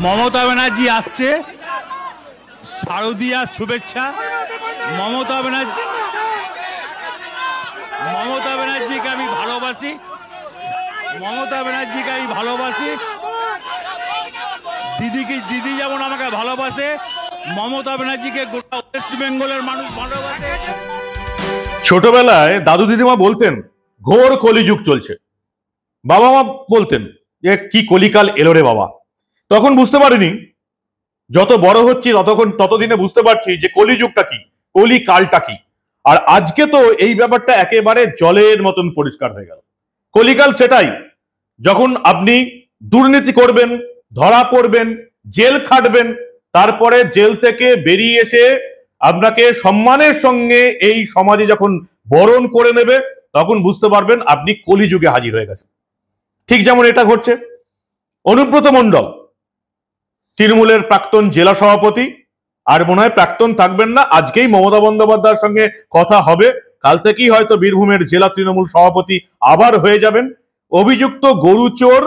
মমতা ব্যানার্জি আসছে, শারদীয়ার শুভেচ্ছা। মমতা ব্যানার্জিকে আমি ভালোবাসি, দিদি যেমন আমাকে ভালোবাসে, মমতা ব্যানার্জিকে গোটা ওয়েস্ট বেঙ্গলের মানুষ ভালোবাসে। ছোটবেলায় দাদু দিদিমা বলতেন ঘোর কলিযুগ চলছে, বাবা মা বলতেন যে কি কলিকাল এলো রে বাবা। তখন বুঝতে পারিনি, যত বড় হচ্ছি ততদিনে বুঝতে পারছি যে কলিযুগটা কি, কলিকালটা কি। আর আজকে তো এই ব্যাপারটা একেবারে জলের মতন পরিষ্কার হয়ে গেল। কলিকাল সেটাই যখন আপনি দুর্নীতি করবেন, ধরা পড়বেন, জেল খাটবেন, তারপরে জেল থেকে বেরিয়ে এসে আপনাকে সম্মানের সঙ্গে এই সমাজে যখন বরণ করে নেবে, তখন বুঝতে পারবেন আপনি কলিযুগে হাজির হয়ে গেছেন। ঠিক যেমন এটা ঘটছে। অনুব্রত মণ্ডল তৃণমূলের প্রাক্তন জেলা সভাপতি, আর মনে হয় প্রাক্তন থাকবেন না, আজকেই মমতা বন্দ্যোপাধ্যায়ের সঙ্গে কথা হবে, কাল থেকেই হয়তো বীরভূমের জেলা তৃণমূল সভাপতি আবার হয়ে যাবেন। অভিযুক্ত গরুচোর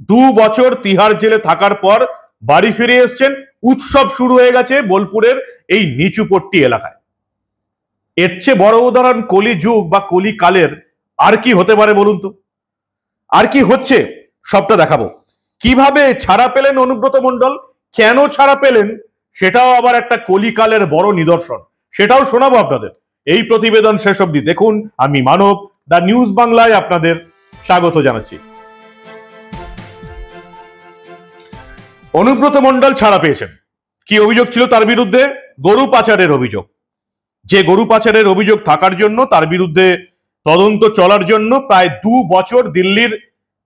2 বছর তিহার জেলে থাকার পর বাড়ি ফিরে এসছেন। উৎসব শুরু হয়ে গেছে বোলপুরের এই নিচুপট্টি এলাকায়। এর চেয়ে বড় উদাহরণ কলিযুগ বা কলিকালের আর কি হতে পারে বলুন তো? আর কি হচ্ছে সবটা দেখাবো। কিভাবে ছাড়া পেলেন অনুব্রত মণ্ডল, কেন ছাড়া পেলেন, সেটাও আবার একটা কলিকালের বড় নিদর্শন, সেটাও শোনাবো আপনাদের। এই প্রতিবেদন শেষ অবধি দেখুন। আমি মানব, দ্য নিউজ বাংলায় আপনাদের স্বাগত জানাচ্ছি। অনুব্রত মণ্ডল ছাড়া পেয়েছেন। কি অভিযোগ ছিল তার বিরুদ্ধে? গরু পাচারের অভিযোগ। যে গরু পাচারের অভিযোগ থাকার জন্য তার বিরুদ্ধে তদন্ত চলার জন্য প্রায় 2 বছর দিল্লির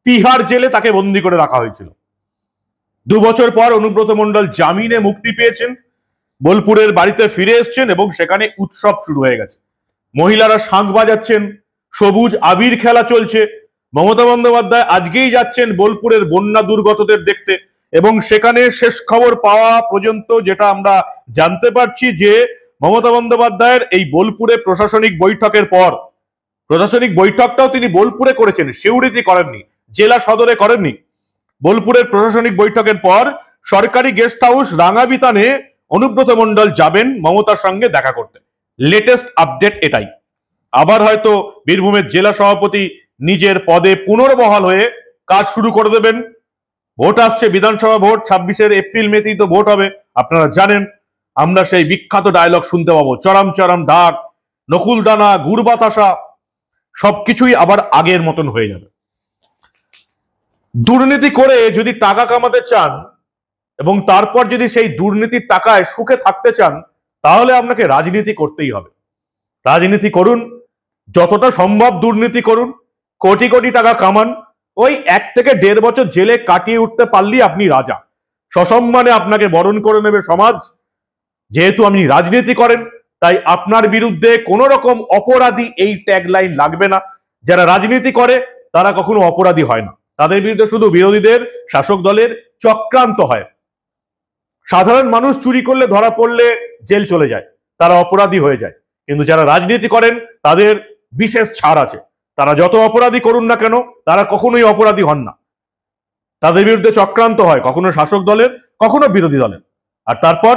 তিহার জেলে তাকে বন্দী করে রাখা হয়েছিল। 2 বছর পর অনুব্রত মণ্ডল জামিনে মুক্তি পেয়েছেন, বোলপুরের বাড়িতে ফিরে এসছেন এবং সেখানে উৎসব শুরু হয়ে গেছে। মহিলারা শাঁখ বাজাচ্ছেন, সবুজ আবির খেলা চলছে। মমতা বন্দ্যোপাধ্যায় আজকেই যাচ্ছেন বোলপুরের বন্যা দুর্গতদের দেখতে, এবং সেখানে শেষ খবর পাওয়া পর্যন্ত যেটা আমরা জানতে পারছি যে মমতা বন্দ্যোপাধ্যায়ের এই বোলপুরে প্রশাসনিক বৈঠকের পর, প্রশাসনিক বৈঠকটাও তিনি বোলপুরে করেছেন, সিউড়িতে করেননি, জেলা সদরে করেননি। বোলপুরের প্রশাসনিক বৈঠকের পর সরকারি গেস্ট হাউস রাঙাবিতানে অনুব্রত মণ্ডল যাবেন মমতার সঙ্গে দেখা করতে। লেটেস্ট আপডেট এটাই। আবার হয়তো বীরভূমের জেলা সভাপতি নিজের পদে পুনর্বহাল হয়ে কাজ শুরু করে দেবেন। ভোট আসছে, বিধানসভা ভোট 26 এপ্রিল মেতেই তো ভোট হবে, আপনারা জানেন। আমরা সেই বিখ্যাত ডায়লগ শুনতে পাবো, চরম চরম ঢাক, নকুলদানা, গুড় বাতাসা, সবকিছুই আবার আগের মতন হয়ে যাবে। দুর্নীতি করে যদি টাকা কামাতে চান এবং তারপর যদি সেই দুর্নীতির টাকায় সুখে থাকতে চান, তাহলে আপনাকে রাজনীতি করতেই হবে। রাজনীতি করুন, যতটা সম্ভব দুর্নীতি করুন, কোটি কোটি টাকা কামান, ওই 1 থেকে 1.5 বছর জেলে কাটিয়ে উঠতে পারলেই আপনি রাজা। সসম্মানে আপনাকে বরণ করে নেবে সমাজ। যেহেতু আপনি রাজনীতি করেন, তাই আপনার বিরুদ্ধে কোন রকম অপরাধী এই ট্যাগলাইন লাগবে না। যারা রাজনীতি করে তারা কখনো অপরাধী হয় না, তাদের বিরুদ্ধে শুধু বিরোধীদের, শাসক দলের চক্রান্ত হয়। সাধারণ মানুষ চুরি করলে ধরা পড়লে জেল চলে যায়, তারা অপরাধী হয়ে যায়। কিন্তু যারা রাজনীতি করেন তাদের বিশেষ ছাড় আছে। তারা যত অপরাধী করুন না কেন, তারা কখনোই অপরাধী হন না। তাদের বিরুদ্ধে চক্রান্ত হয়, কখনো শাসক দলের, কখনো বিরোধী দলের। আর তারপর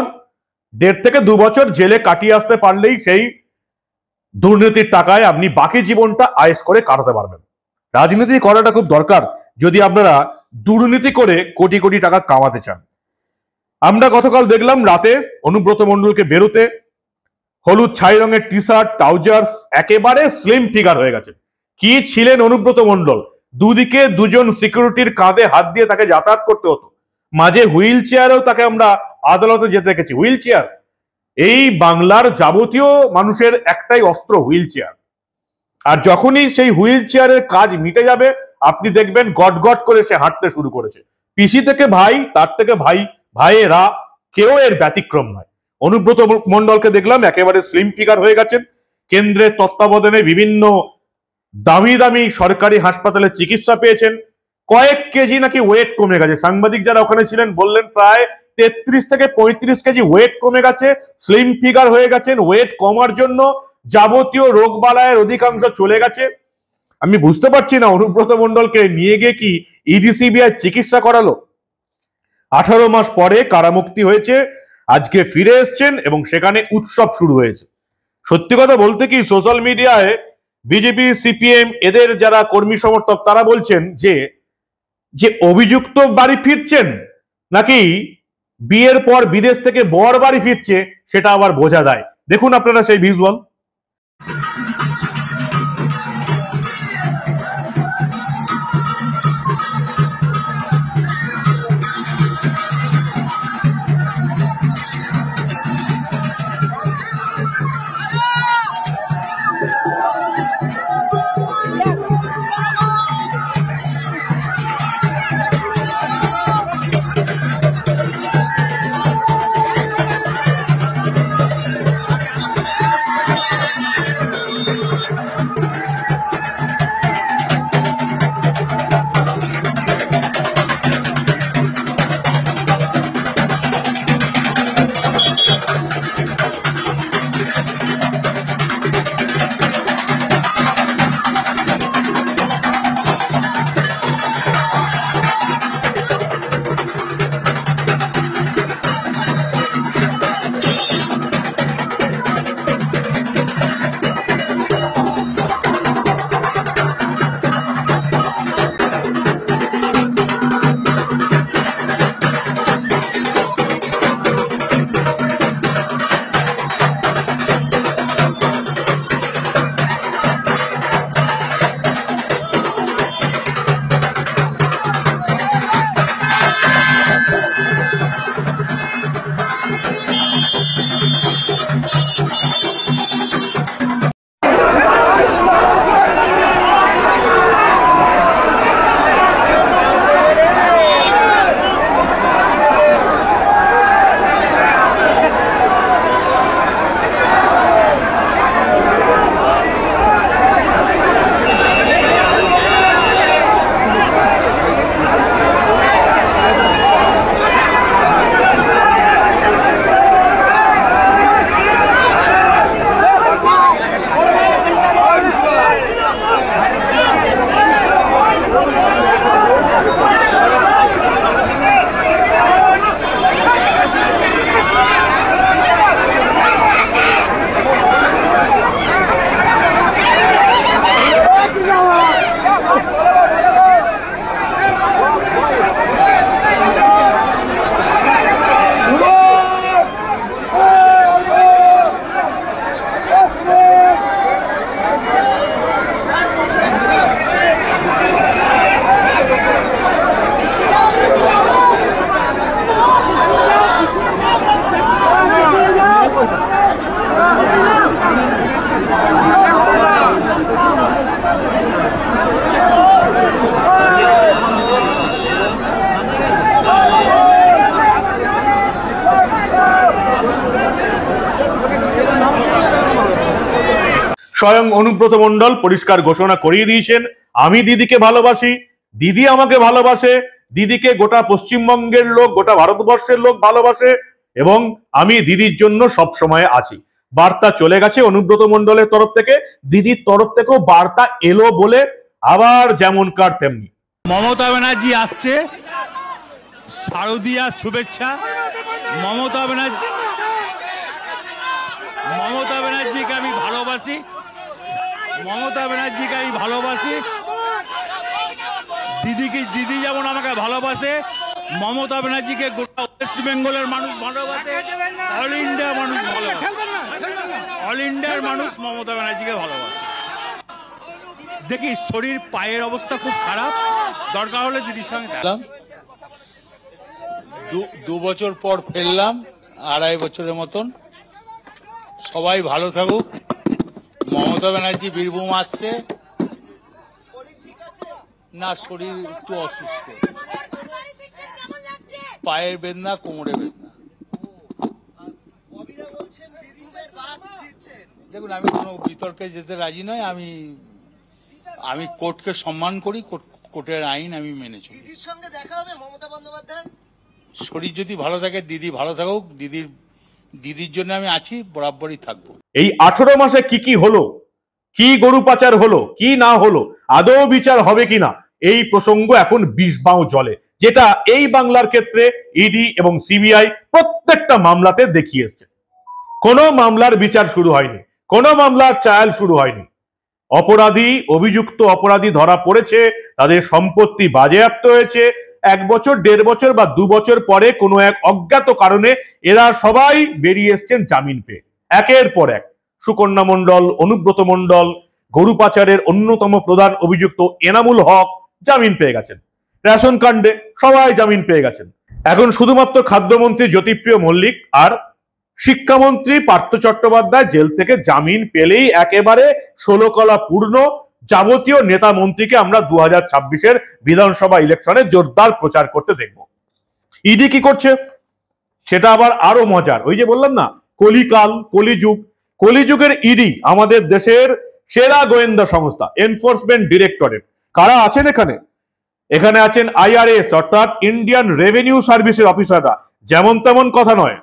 1.5 থেকে 2 বছর জেলে কাটিয়ে আসতে পারলেই সেই দুর্নীতির টাকায় আপনি বাকি জীবনটা আয়েশ করে কাটাতে পারবেন। রাজনীতি করাটা খুব দরকার যদি আপনারা দুর্নীতি করে কোটি কোটি টাকা কামাতে চান। আমরা গতকাল দেখলাম রাতে অনুব্রত মণ্ডলকে বেরোতে, হলুদ ছাই রঙের টি শার্ট, ট্রাউজার্স, একেবারে স্লিম ফিগার হয়ে গেছে। কি ছিলেন অনুব্রত মণ্ডল! দুদিকে 2 জন সিকিউরিটির কাঁধে হাত দিয়ে তাকে যাতায়াত করতে হতো। মাঝে হুইল চেয়ারেও তাকে আমরা আদালতে যেতে দেখেছি। হুইল চেয়ার, এই বাংলার যাবতীয় মানুষের একটাই অস্ত্র, হুইল চেয়ার। আর যখনই সেই হুইল চেয়ারের কাজ মিটে যাবে, আপনি দেখবেন গট গট করে সে হাঁটতে শুরু করেছে। পিসি থেকে ভাই, তার থেকে ভাই, ভাইয়েরা, কেউ এর ব্যতিক্রম নয়। অনুব্রত মণ্ডলকে দেখলাম একেবারে স্লিম ফিগার হয়ে গেছেন। কেন্দ্রের তত্ত্বাবধানে বিভিন্ন দামি দামি সরকারি হাসপাতালে চিকিৎসা পেয়েছেন। কয়েক কেজি নাকি ওয়েট কমে গেছে। সাংবাদিক যারা ওখানে ছিলেন বললেন প্রায় 33 থেকে 35 কেজি ওয়েট কমে গেছে, স্লিম ফিগার হয়ে গেছেন। ওয়েট কমার জন্য যাবতীয় রোগ বালায়ের অধিকাংশ চলে গেছে। আমি বুঝতে পারছি না অনুব্রত মণ্ডলকে নিয়ে গিয়ে কি ইডি সিবিআই চিকিৎসা করালো। 18 মাস পরে কারামুক্তি হয়েছে, আজকে ফিরে এসছেন এবং সেখানে উৎসব শুরু হয়েছে। সত্যি কথা বলতে কি, সোশ্যাল মিডিয়ায় বিজেপি, সিপিএম এদের যারা কর্মী সমর্থক তারা বলছেন যে অভিযুক্ত বাড়ি ফিরছেন নাকি বিয়ের পর বিদেশ থেকে বর বাড়ি ফিরছে সেটা আবার বোঝা যায়। দেখুন আপনারা সেই ভিজুয়াল। স্বয়ং অনুব্রত মণ্ডল পরিষ্কার ঘোষণা করিয়ে দিয়েছেন, আমি দিদিকে ভালোবাসি, দিদি আমাকে ভালোবাসে, দিদিকে গোটা পশ্চিমবঙ্গের লোক, গোটা ভারতবর্ষের লোক ভালোবাসে এবং আমি দিদির জন্য সব সময় আছি। বার্তা চলে গেছে অনুব্রত মণ্ডলের তরফ থেকে, দিদির তরফ থেকেও বার্তা এলো বলে আবার যেমনকার তেমনি। মমতা ব্যানার্জি আসছে, শারদীয়ার শুভেচ্ছা। মমতা ব্যানার্জিকে আমি ভালোবাসি, মমতা ব্যানার্জিকে আমি ভালোবাসি। দিদি যেমন আমাকে ভালোবাসে, মমতা ব্যানার্জিকে গোটা ওয়েস্ট বেঙ্গলের মানুষ ভালোবাসে, অল ইন্ডিয়া মানুষ ভালোবাসে, অল ইন্ডিয়ার মানুষ মমতা ব্যানার্জিকে ভালোবাসে। দেখি শরীর পায়ের অবস্থা খুব খারাপ, দরকার হলে দিদির সঙ্গে দু বছর পর ফেললাম, 2.5 বছরের মতন। সবাই ভালো থাকুক। মমতা ব্যানার্জি বীরভূম আসছে না, শরীর একটু অসুস্থ, পায়ের বেদনা, কোমরে বেদনা। দেখুন, আমি কোনো বিতর্কে যেতে রাজি নয়। আমি কোর্টকে সম্মান করি, কোর্টের আইন আমি মেনে চলি। দিদির সঙ্গে দেখা হবে মমতা বন্দ্যোপাধ্যায়? শরীর যদি ভালো থাকে, দিদি ভালো থাকুক, দিদির জন্য আমি আছি, বরাবরই থাকবো। এই 18 মাসে কি হলো, কি গরু পাচার হলো, কি না হলো, আদৌ বিচার হবে কিনা, এই প্রসঙ্গ এখন 20 বাও জলে। যেটা এই বাংলার ক্ষেত্রে ইডি এবং সিবিআই প্রত্যেকটা মামলাতে দেখিয়ে এসছে। কোনো মামলার বিচার শুরু হয়নি, কোনো মামলার ট্রায়াল শুরু হয়নি। অভিযুক্ত অপরাধী ধরা পড়েছে, তাদের সম্পত্তি বাজেয়াপ্ত হয়েছে, 1 বছর 1.5 বছর বা 2 বছর পরে কোনো এক অজ্ঞাত কারণে এরা সবাই বেরিয়ে এসছেন জামিন পেয়ে। একের পর এক সুকন্যা মণ্ডল, অনুব্রত মণ্ডল, গরু পাচারের অন্যতম প্রধান অভিযুক্ত এনামুল হক জামিন পেয়ে গেছেন, রেশন কাণ্ডে সবাই জামিন পেয়ে গেছেন। এখন শুধুমাত্র খাদ্যমন্ত্রী জ্যোতিপ্রিয় মল্লিক আর শিক্ষামন্ত্রী পার্থ চট্টোপাধ্যায় জেল থেকে জামিন পেলেই একেবারে 16 কলা পূর্ণ, যাবতীয় নেতা মন্ত্রীকে আমরা 2026-এর বিধানসভা ইলেকশনে জোরদার প্রচার করতে দেখব। ইডি কি করছে সেটা আবার আরো মজার। ওই যে বললাম না, কলিকাল, কলিযুগের ইডি আমাদের দেশের সেরা গোয়েন্দা সংস্থা, এনফোর্সমেন্ট ডিরেক্টরেট। কারা আছেন এখানে? এখানে আছেন IRS অর্থাৎ ইন্ডিয়ান রেভিনিউ সার্ভিসের অফিসাররা। যেমন তেমন কথা নয়,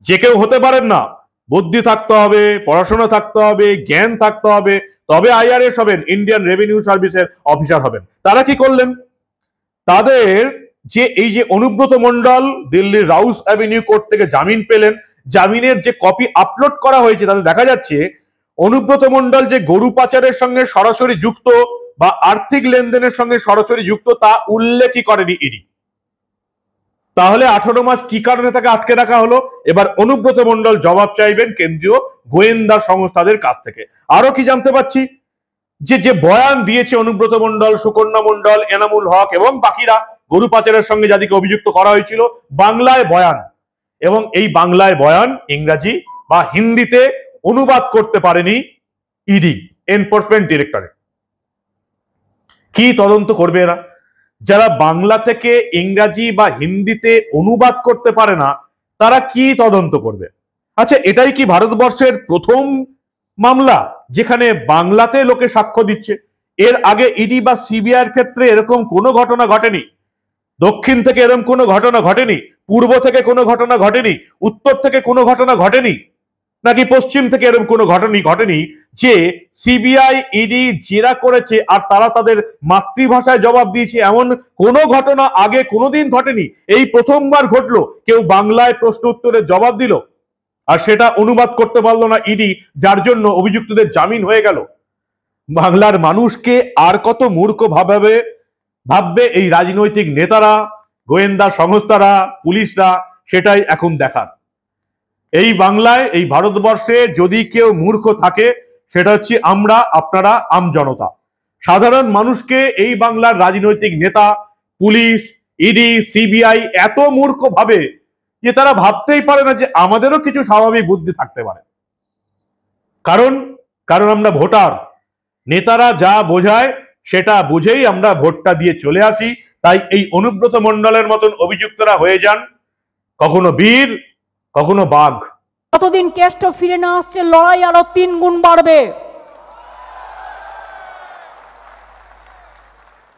যে কেউ হতে পারেন না, বুদ্ধি থাকতে হবে, পড়াশোনা থাকতে হবে, জ্ঞান থাকতে হবে, তবে IRS হবেন, ইন্ডিয়ান রেভিনিউ সার্ভিসের অফিসার হবেন। তারা কি করলেন? তাদের এই যে অনুব্রত মণ্ডল দিল্লির রাউস অ্যাভিনিউ কোর্ট থেকে জামিন পেলেন, জামিনের যে কপি আপলোড করা হয়েছে তাতে দেখা যাচ্ছে অনুব্রত মণ্ডল যে গরু পাচারের সঙ্গে সরাসরি যুক্ত বা আর্থিক লেনদেনের সঙ্গে সরাসরি যুক্ত তা উল্লেখই করেনি ইডি। তাহলে 18 মাস কি কারণে তাকে আটকে রাখা হলো? এবার অনুব্রত মণ্ডল জবাব চাইবেন কেন্দ্রীয় গোয়েন্দা সংস্থাদের কাছ থেকে। আরো কি জানতে পাচ্ছি, যে বয়ান দিয়েছে অনুব্রত মণ্ডল, সুকন্যা মণ্ডল, এনামুল হক এবং বাকিরা গরু পাচারের সঙ্গে যাদেরকে অভিযুক্ত করা হয়েছিল, বাংলায় বয়ান, এবং এই বাংলায় বয়ান ইংরাজি বা হিন্দিতে অনুবাদ করতে পারেনি ইডি, এনফোর্সমেন্ট ডিরেক্টরেট। কি তদন্ত করবে এরা? যারা বাংলা থেকে ইংরাজি বা হিন্দিতে অনুবাদ করতে পারে না তারা কি তদন্ত করবে? আচ্ছা, এটাই কি ভারতবর্ষের প্রথম মামলা যেখানে বাংলাতে লোকে সাক্ষ্য দিচ্ছে? এর আগে ইডি বা সিবিআইয়ের ক্ষেত্রে এরকম কোনো ঘটনা ঘটেনি। দক্ষিণ থেকে এরকম কোনো ঘটনা ঘটেনি, পূর্ব থেকে কোনো ঘটনা ঘটেনি, উত্তর থেকে কোনো ঘটনা ঘটেনি, নাকি পশ্চিম থেকে এরকম কোনো ঘটেনি যে সিবিআই ইডি জেরা করেছে আর তারা তাদের মাতৃভাষায় জবাব দিয়েছে, এমন কোনো ঘটনা আগে কোনোদিন ঘটেনি। এই প্রথমবার ঘটলো, কেউ বাংলায় প্রশ্ন উত্তরের জবাব দিল আর সেটা অনুবাদ করতে পারলো না ইডি, যার জন্য অভিযুক্তদের জামিন হয়ে গেল। বাংলার মানুষকে আর কত মূর্খ ভাববে এই রাজনৈতিক নেতারা, গোয়েন্দা সংস্থারা, পুলিশরা, সেটাই এখন দেখার। এই বাংলায়, এই ভারতবর্ষে যদি কেউ মূর্খ থাকে সেটা হচ্ছে আমরা, আপনারা, আমজনতা। সাধারণ মানুষকে এই বাংলার রাজনৈতিক নেতা, পুলিশ, ইডি, সিবিআই এত মূর্খ ভাবে যে তারা ভাবতেই পারে না যে আমাদেরও কিছু স্বাভাবিক বুদ্ধি থাকতে পারে। কারণ আমরা ভোটার, নেতারা যা বোঝায় সেটা বুঝেই আমরা ভোটটা দিয়ে চলে আসি। তাই এই অনুব্রত মণ্ডলের মতন অভিযুক্তরা হয়ে যান কখনো বীর, কখনো বাঘ। যতদিন কেষ্ট ফিরে না আসছে লড়াই আরো 3 গুণ বাড়বে।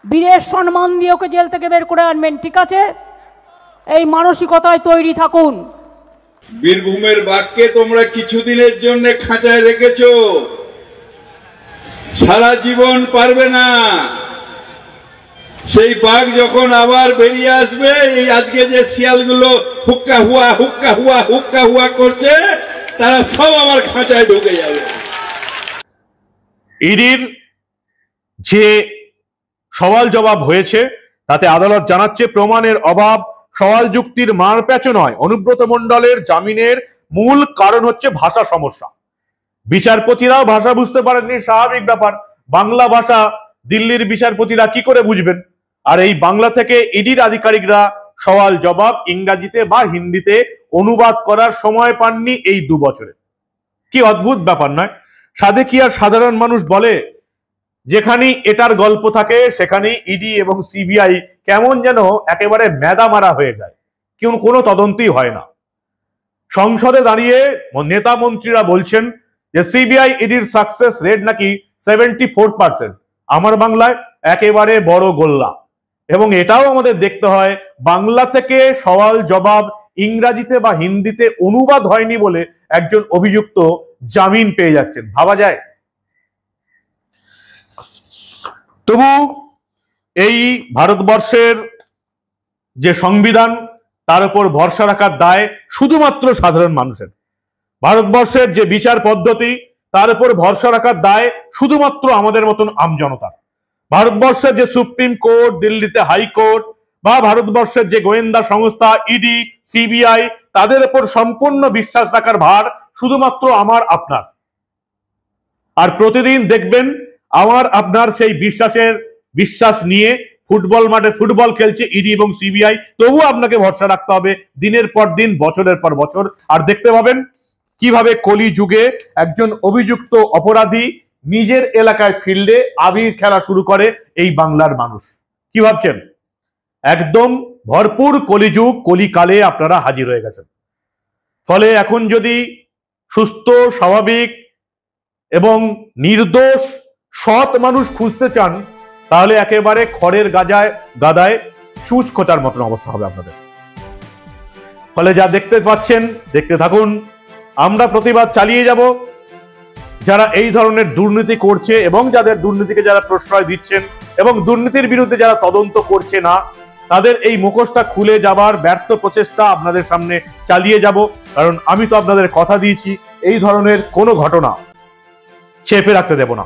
বীরের সম্মান দিয়ে ওকে জেল থেকে বের করে আনবেন, ঠিক আছে? এই মানসিকতায় তৈরি থাকুন। বীরভূমের বাঘকে তোমরা কিছুদিনের জন্য খাঁচায় রেখেছো, সারা জীবন পারবে না। সেই বাঘ যখন আবার বেরিয়ে আসবে, এই আজকে যে শিয়ালগুলো হুক্কা হুয়া করছে, তারা সব আবার খাঁচায় ঢুকে যাবে। ইডির যে সওয়াল জবাব হয়েছে তাতে আদালত জানাচ্ছে প্রমাণের অভাব, সওয়াল যুক্তির মারপ্যাঁচ নয়। অনুব্রত মণ্ডলের জামিনের মূল কারণ হচ্ছে ভাষা সমস্যা। বিচারপতিরাও ভাষা বুঝতে পারেননি, স্বাভাবিক ব্যাপার। বাংলা ভাষা দিল্লির বিচারপতিরা কি করে বুঝবেন? আর এই বাংলা থেকে ইডির আধিকারিকরা সওয়াল জবাব ইংরাজিতে বা হিন্দিতে অনুবাদ করার সময় পাননি এই 2 বছরে। কি অদ্ভুত ব্যাপার নয়? সাধে কি আর সাধারণ মানুষ বলে, যেখানেই এটার গল্প থাকে সেখানেই ইডি এবং সিবিআই কেমন যেন একেবারে মেদা মারা হয়ে যায়, কোনো তদন্তই হয় না। সংসদে দাঁড়িয়ে নেতা মন্ত্রীরা বলছেন যে সিবিআই ইডির সাকসেস রেট নাকি 74%। আমার বাংলায় একেবারে বড় গোল্লা। এবং এটাও আমাদের দেখতে হয়, বাংলা থেকে সওয়াল জবাব ইংরাজিতে বা হিন্দিতে অনুবাদ হয়নি বলে একজন অভিযুক্ত জামিন পেয়ে যাচ্ছেন। ভাবা যায়? তবু এই ভারতবর্ষের যে সংবিধান তার উপর ভরসা রাখার দায় শুধুমাত্র সাধারণ মানুষের। ভারতবর্ষের যে বিচার পদ্ধতি তার উপর ভরসা রাখার দায় শুধুমাত্র আমাদের মতন আমজনতার। ভারতবর্ষের যে সুপ্রিম কোর্ট, দিল্লিতে হাইকোর্ট বা ভারতবর্ষের যে গোয়েন্দা সংস্থা ইডি, সিবিআই, তাদের উপর সম্পূর্ণ বিশ্বাস রাখার ভার শুধুমাত্র আমার আপনার। আর প্রতিদিন দেখবেন আমার আপনার সেই বিশ্বাস নিয়ে ফুটবল মাঠে ফুটবল খেলছে ইডি এবং সিবিআই, তবুও আপনাকে ভরসা রাখতে হবে দিনের পর দিন, বছরের পর বছর। আর দেখতে পাবেন কিভাবে কলি যুগে একজন অভিযুক্ত অপরাধী নিজের এলাকায় ফিল্ডে আবির খেলা শুরু করে এই বাংলার মানুষ। কি ভাবছেন? একদম ভরপুর কলিযুগ, কলিকালে আপনারা হাজির হয়ে গেছেন। ফলে এখন যদি সুস্থ, স্বাভাবিক এবং নির্দোষ সৎ মানুষ খুঁজতে চান, তাহলে একেবারে খড়ের গাদায় সূচ খোঁচার মতন অবস্থা হবে আপনাদের। ফলে যা দেখতে পাচ্ছেন দেখতে থাকুন, আমরা প্রতিবাদ চালিয়ে যাব। যারা এই ধরনের দুর্নীতি করছে এবং যাদের দুর্নীতিকে যারা প্রশ্রয় দিচ্ছেন এবং দুর্নীতির বিরুদ্ধে যারা তদন্ত করছে না, তাদের এই মুখোশটা খুলে যাবার ব্যর্থ প্রচেষ্টা আপনাদের সামনে চালিয়ে যাব। কারণ আমি তো আপনাদের কথা দিয়েছি এই ধরনের কোনো ঘটনা চেপে রাখতে দেব না।